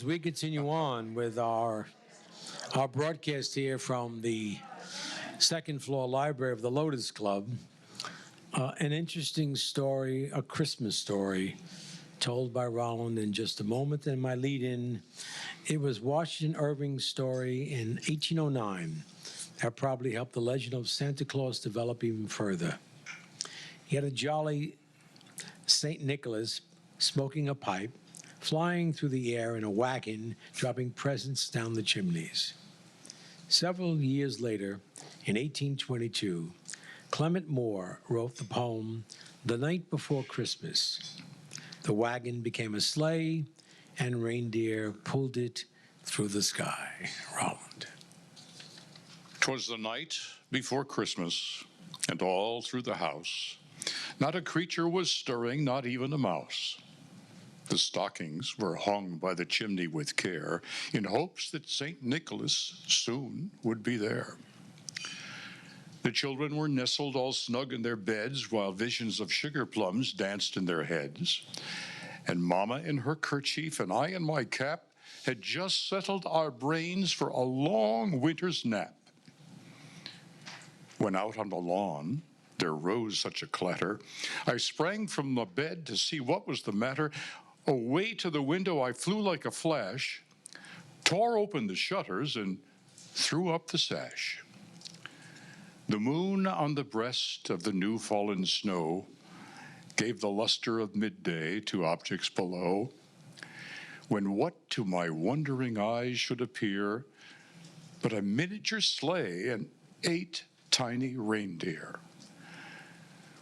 as we continue on with our broadcast here from the second floor library of the Lotos Club, an interesting story, a Christmas story, told by Roland in just a moment. And my lead-in, it was Washington Irving's story in 1809 that probably helped the legend of Santa Claus develop even further. He had a jolly St. Nicholas smoking a pipe, flying through the air in a wagon, dropping presents down the chimneys. Several years later, in 1822, Clement Moore wrote the poem, The Night Before Christmas. The wagon became a sleigh, and reindeer pulled it through the sky. Roland. 'Twas the night before Christmas, and all through the house, not a creature was stirring, not even a mouse. The stockings were hung by the chimney with care, in hopes that St. Nicholas soon would be there. The children were nestled all snug in their beds, while visions of sugar plums danced in their heads. And Mama in her kerchief and I in my cap had just settled our brains for a long winter's nap. When out on the lawn there rose such a clatter, I sprang from the bed to see what was the matter. Away to the window I flew like a flash, tore open the shutters, and threw up the sash. The moon on the breast of the new fallen snow gave the luster of midday to objects below, when what to my wondering eyes should appear but a miniature sleigh and 8 tiny reindeer.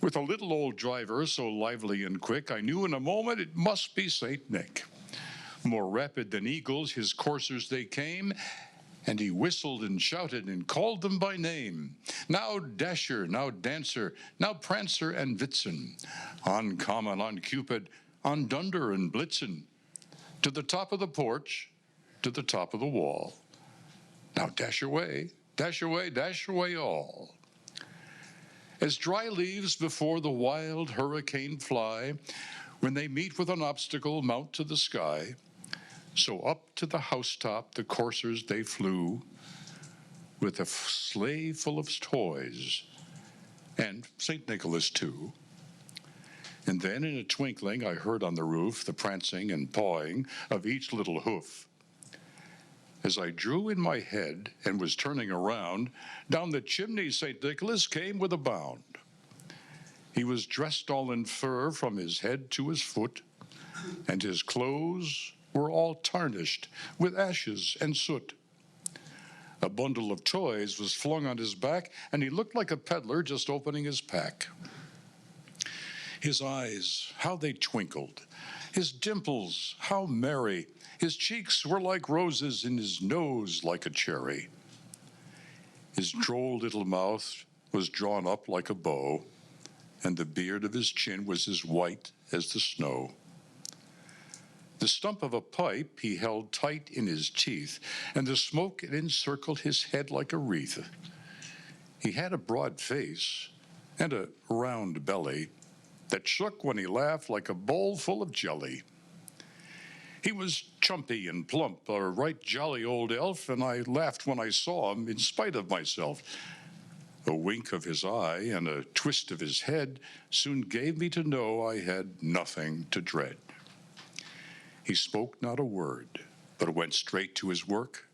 With a little old driver so lively and quick, I knew in a moment it must be St. Nick. More rapid than eagles, his coursers they came, and he whistled and shouted and called them by name. Now Dasher, now Dancer, now Prancer and Vixen, on Common, on Cupid, on Dunder and Blitzen, to the top of the porch, to the top of the wall. Now dash away, dash away, dash away all. As dry leaves before the wild hurricane fly, when they meet with an obstacle, mount to the sky, so up to the housetop the coursers they flew, with a sleigh full of toys, and St. Nicholas too. And then in a twinkling I heard on the roof the prancing and pawing of each little hoof. As I drew in my head and was turning around, down the chimney St. Nicholas came with a bound. He was dressed all in fur from his head to his foot, and his clothes were all tarnished with ashes and soot. A bundle of toys was flung on his back, and he looked like a peddler just opening his pack. His eyes, how they twinkled, his dimples, how merry. His cheeks were like roses, and his nose like a cherry. His droll little mouth was drawn up like a bow, and the beard of his chin was as white as the snow. The stump of a pipe he held tight in his teeth, and the smoke it encircled his head like a wreath. He had a broad face and a round belly that shook when he laughed like a bowl full of jelly. He was chumpy and plump, a right jolly old elf, and I laughed when I saw him in spite of myself. A wink of his eye and a twist of his head soon gave me to know I had nothing to dread. He spoke not a word, but went straight to his work,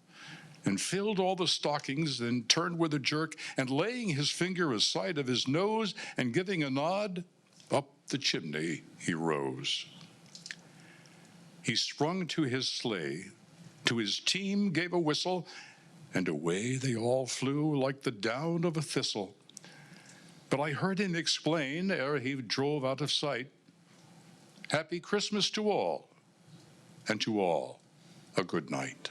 and filled all the stockings, then turned with a jerk, and laying his finger aside of his nose, and giving a nod, up the chimney he rose. He sprung to his sleigh, to his team gave a whistle, and away they all flew like the down of a thistle. But I heard him explain, ere he drove out of sight, Happy Christmas to all, and to all a good night.